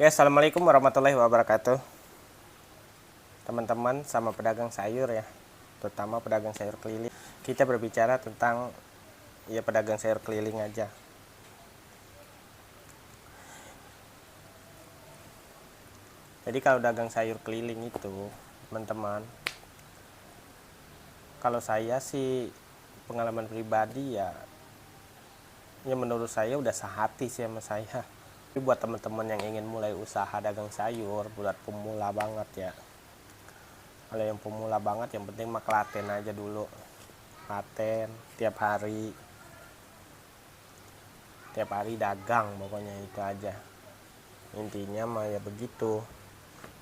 Oke, assalamualaikum warahmatullahi wabarakatuh. Teman-teman sama pedagang sayur ya, terutama pedagang sayur keliling. Kita berbicara tentang ya pedagang sayur keliling aja. Jadi kalau dagang sayur keliling itu, teman-teman, kalau saya sih pengalaman pribadi ya menurut saya udah sehati sih sama saya. Tapi buat teman-teman yang ingin mulai usaha dagang sayur, buat pemula banget ya. Kalau yang pemula banget, yang penting mah klaten aja dulu. Klaten tiap hari dagang, pokoknya itu aja. Intinya mah ya begitu.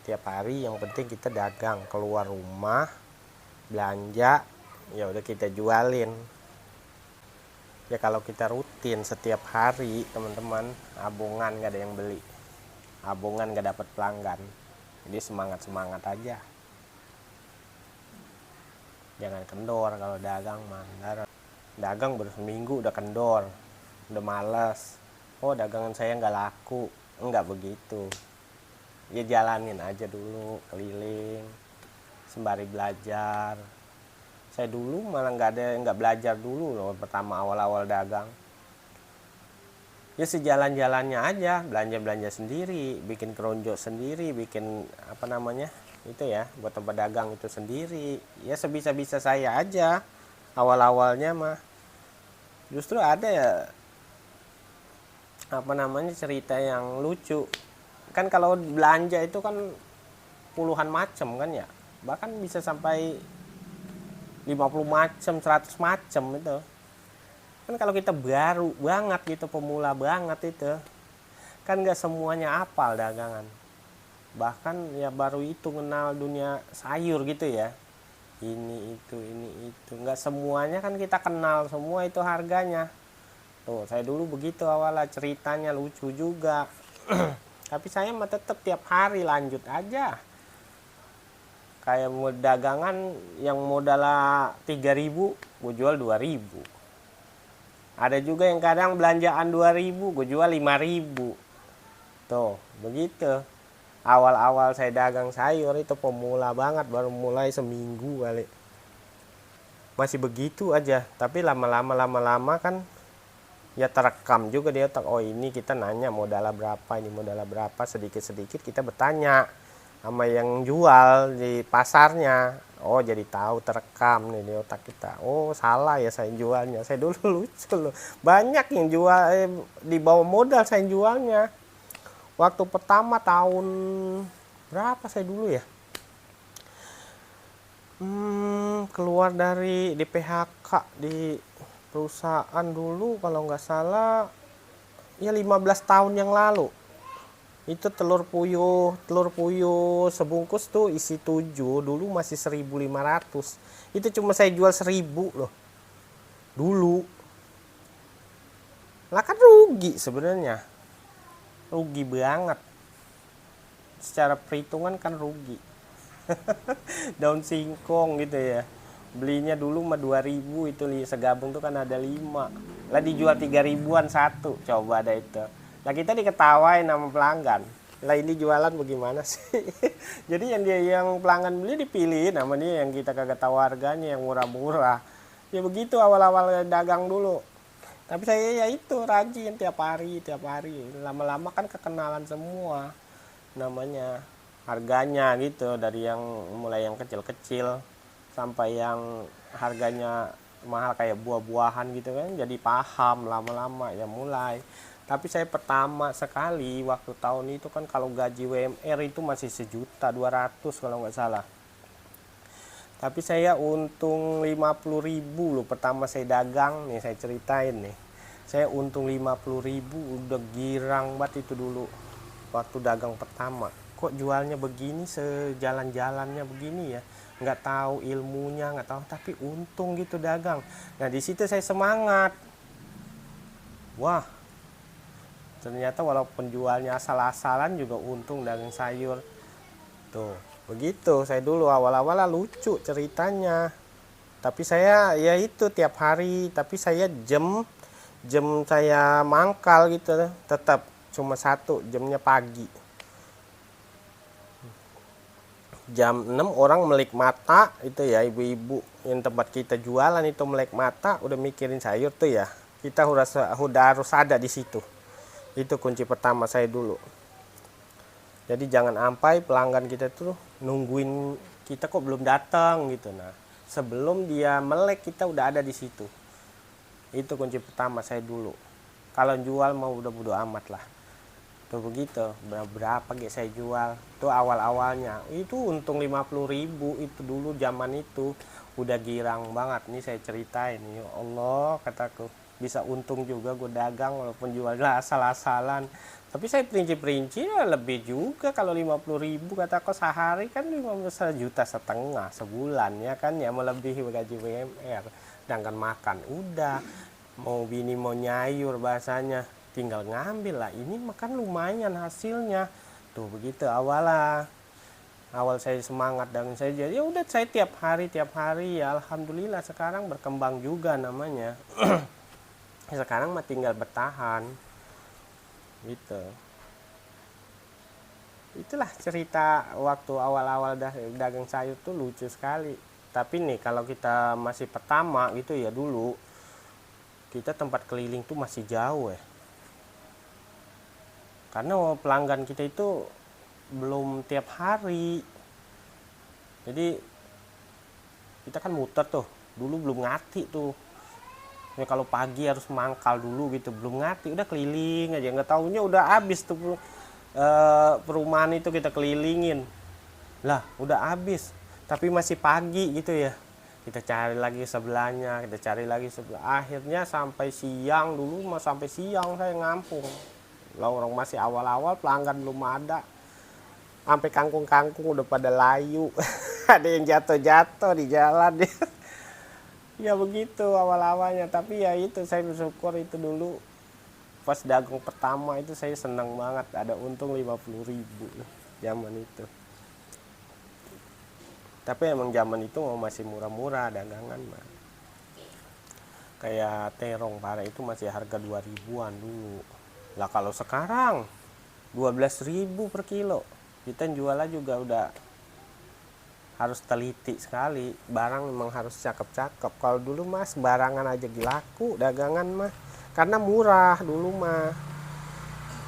Tiap hari yang penting kita dagang, keluar rumah, belanja, ya udah kita jualin. Ya kalau kita rutin setiap hari, teman-teman, abongan nggak ada yang beli, abongan nggak dapat pelanggan. Jadi semangat aja, jangan kendor kalau dagang mah. Dagang baru seminggu udah kendor, udah males, oh dagangan saya nggak laku. Nggak begitu, ya jalanin aja dulu, keliling sembari belajar. Saya dulu malah nggak belajar dulu loh, pertama awal-awal dagang. Ya sejalan-jalannya aja, belanja sendiri, bikin keronjok sendiri, bikin apa namanya itu ya, buat tempat dagang itu sendiri. Ya sebisa-bisa saya aja awal-awalnya mah. Justru ada ya apa namanya cerita yang lucu. Kan kalau belanja itu kan puluhan macam kan ya, bahkan bisa sampai 50 macam, 100 macam itu. Kan kalau kita baru banget gitu, pemula banget itu, kan nggak semuanya hafal dagangan. Bahkan ya baru itu kenal dunia sayur gitu ya. Ini itu. Nggak semuanya kan kita kenal semua itu harganya. Tuh, saya dulu begitu awalnya, ceritanya lucu juga. Tapi saya mah tetap tiap hari lanjut aja. Kayak dagangan yang modalnya 3.000, gue jual 2.000. Ada juga yang kadang belanjaan 2.000, gue jual 5.000. Tuh, begitu. Awal-awal saya dagang sayur itu pemula banget, baru mulai seminggu kali. Masih begitu aja, tapi lama-lama kan ya terekam juga dia otak. Oh ini kita nanya modalnya berapa, ini modalnya berapa, sedikit-sedikit kita bertanya sama yang jual di pasarnya. Oh jadi tahu, terekam nih di otak kita. Oh salah ya saya jualnya. Saya dulu lucu loh, banyak yang jual di bawah modal saya jualnya. Waktu pertama tahun berapa saya dulu ya, keluar dari PHK di perusahaan dulu kalau nggak salah ya 15 tahun yang lalu. Itu telur puyuh sebungkus tuh isi 7, dulu masih 1.500. Itu cuma saya jual 1.000 loh dulu. Lah kan rugi sebenarnya, rugi banget secara perhitungan, kan rugi. Daun singkong gitu ya, belinya dulu mah 2.000, itu segabung tuh kan ada 5 lah, dijual 3.000-an satu, coba ada itu. Nah kita diketawain sama pelanggan, lah ini jualan bagaimana sih. Jadi yang pelanggan beli dipilih nama dia, yang kita kagak tahu harganya, yang murah-murah. Ya begitu awal-awal dagang dulu. Tapi saya ya itu rajin tiap hari. Lama-lama kan kekenalan semua namanya, harganya gitu, dari yang mulai yang kecil-kecil sampai yang harganya mahal kayak buah-buahan gitu kan, jadi paham lama-lama ya mulai. Tapi saya pertama sekali waktu tahun itu kan kalau gaji WMR itu masih 1.200.000 kalau nggak salah. Tapi saya untung 50.000 loh pertama saya dagang nih, saya ceritain nih. Saya untung 50.000, udah girang banget itu dulu waktu dagang pertama. Kok jualnya begini, sejalan-jalannya begini ya, nggak tahu ilmunya, nggak tahu, tapi untung gitu dagang. Nah di situ saya semangat. Wah, ternyata walaupun jualnya asal-asalan juga untung dagang sayur. Tuh, begitu. Saya dulu awal-awal lucu ceritanya. Tapi saya ya itu tiap hari, tapi saya jam saya mangkal gitu, tetap cuma satu, jamnya pagi. jam 6 orang melek mata itu ya, ibu-ibu yang tempat kita jualan itu melek mata udah mikirin sayur tuh ya, kita udah harus ada di situ. Itu kunci pertama saya dulu. Jadi jangan sampai pelanggan kita tuh nungguin kita kok belum datang gitu. Nah, sebelum dia melek kita udah ada di situ. Itu kunci pertama saya dulu. Kalau jual mau udah bodo amat lah. Tuh begitu, berapa gitu saya jual. Itu awal-awalnya. Itu untung 50.000 itu dulu zaman itu. Udah girang banget nih saya ceritain. Ya Allah, kataku. Bisa untung juga gue dagang walaupun jualnya asal-asalan. Tapi saya perinci-perinci ya lebih juga kalau 50.000 kataku sehari kan 1,5 juta sebulan ya kan ya, melebihi gaji WMR. Sedangkan makan udah, mau bini mau nyayur bahasanya tinggal ngambil lah, ini makan lumayan hasilnya. Tuh begitu awal saya semangat dan saya jadi ya udah saya tiap hari ya alhamdulillah sekarang berkembang juga namanya. Sekarang mah tinggal bertahan gitu. Itulah cerita waktu awal-awal dagang sayur tuh lucu sekali. Tapi nih kalau kita masih pertama gitu ya, dulu kita tempat keliling tuh masih jauh ya, karena pelanggan kita itu belum tiap hari. Jadi kita kan muter tuh, dulu belum ngerti tuh ya, kalau pagi harus mangkal dulu gitu, belum ngerti, udah keliling aja, nggak taunya udah habis tuh perumahan itu kita kelilingin lah, udah habis tapi masih pagi gitu ya, kita cari lagi sebelahnya, kita cari lagi sebelah, akhirnya sampai siang. Dulu mah sampai siang saya ngampung lah, orang masih awal-awal pelanggan belum ada, sampai kangkung-kangkung udah pada layu. Ada yang jatuh-jatuh di jalan. Ya begitu awal-awalnya, tapi ya itu saya bersyukur itu dulu pas dagang pertama itu saya senang banget, ada untung 50.000 zaman itu. Tapi emang zaman itu masih murah-murah dagangan mah. Kayak terong pare itu masih harga 2.000-an dulu. Lah kalau sekarang 12.000 per kilo. Kita jualnya juga udah harus teliti sekali, barang memang harus cakep-cakep. Kalau dulu mas barangan aja laku dagangan mah, karena murah dulu mah.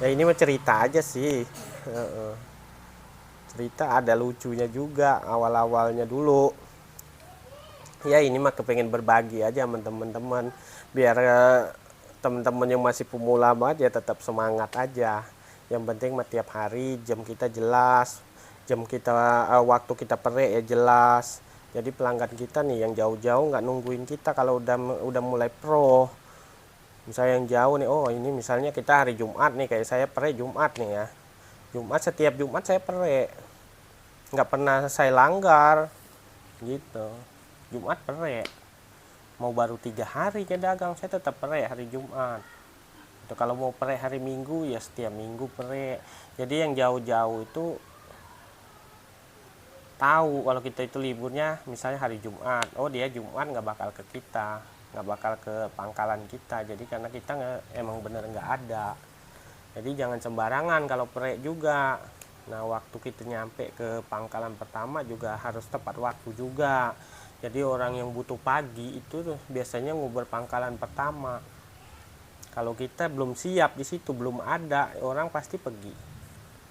Ya ini mah cerita aja sih, cerita ada lucunya juga awal-awalnya dulu. Ya ini mah kepengen berbagi aja sama teman-teman, biar teman-teman yang masih pemula banget ya tetap semangat aja. Yang penting mah tiap hari jam kita jelas, jam kita waktu kita perek ya jelas. Jadi pelanggan kita nih yang jauh-jauh nggak nungguin kita kalau udah mulai pro. Misalnya yang jauh nih, oh ini misalnya kita hari Jumat nih, kayak saya perek Jumat nih ya, Jumat setiap Jumat saya perek, nggak pernah saya langgar gitu. Jumat perek, mau baru 3 hari ke dagang saya tetap perek hari Jumat. Itu kalau mau perek hari Minggu ya setiap minggu perek. Jadi yang jauh-jauh itu tahu kalau kita itu liburnya misalnya hari Jumat, oh dia Jumat nggak bakal ke kita, nggak bakal ke pangkalan kita. Jadi karena kita emang bener nggak ada, jadi jangan sembarangan kalau perek juga. Nah waktu kita nyampe ke pangkalan pertama juga harus tepat waktu juga. Jadi orang yang butuh pagi itu biasanya nguber pangkalan pertama. Kalau kita belum siap di situ, belum ada, orang pasti pergi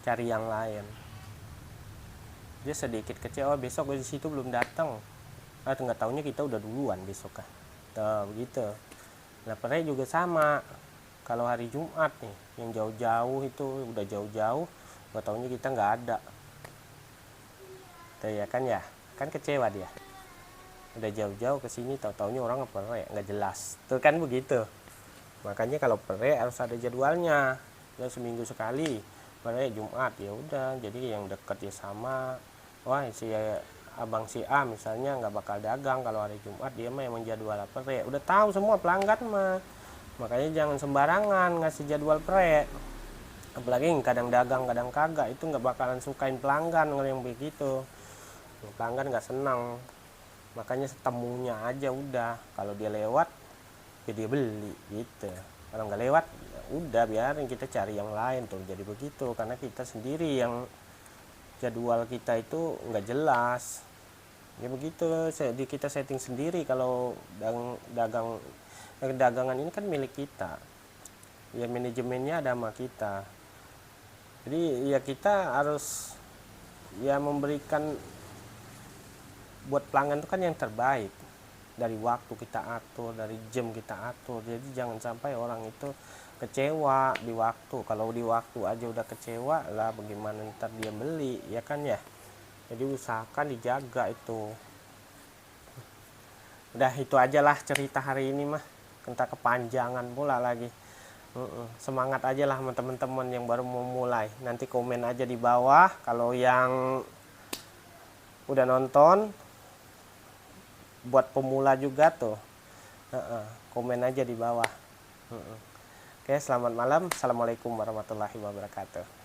cari yang lain. Dia sedikit kecewa, besok di situ belum datang, nggak taunya kita udah duluan besok kan. Tuh begitu. Nah perek juga sama, kalau hari Jumat nih yang jauh-jauh itu udah jauh-jauh, nggak taunya kita nggak ada. Tuh ya kan kecewa dia, udah jauh-jauh ke sini tahu-taunya orang perek nggak jelas. Tuh kan begitu. Makanya kalau perek harus ada jadwalnya, dan seminggu sekali perek Jumat ya udah. Jadi yang deket ya sama, wah si abang si A misalnya nggak bakal dagang kalau hari Jumat, dia mah emang jadwal perek, udah tahu semua pelanggan mah. Makanya jangan sembarangan ngasih jadwal perek, apalagi yang kadang dagang kadang kagak, itu nggak bakalan sukain pelanggan yang begitu. Pelanggan nggak senang, makanya setemunya aja udah, kalau dia lewat ya dia beli gitu. Kalau nggak lewat ya udah biarin, kita cari yang lain tuh. Jadi begitu, karena kita sendiri yang jadwal kita itu nggak jelas. Ya begitu, kita setting sendiri. Kalau dagangan ini kan milik kita, ya manajemennya ada sama kita. Jadi ya kita harus ya memberikan buat pelanggan itu kan yang terbaik. Dari waktu kita atur, dari jam kita atur. Jadi jangan sampai orang itu kecewa di waktu. Kalau di waktu aja udah kecewa lah, bagaimana ntar dia beli, ya kan ya. Jadi usahakan dijaga itu. Udah itu aja lah cerita hari ini mah, entah kepanjangan pula lagi. Semangat aja lah sama teman-teman yang baru mau mulai. Nanti komen aja di bawah. Kalau yang udah nonton, buat pemula juga tuh, komen aja di bawah. Oke, selamat malam. Assalamualaikum warahmatullahi wabarakatuh.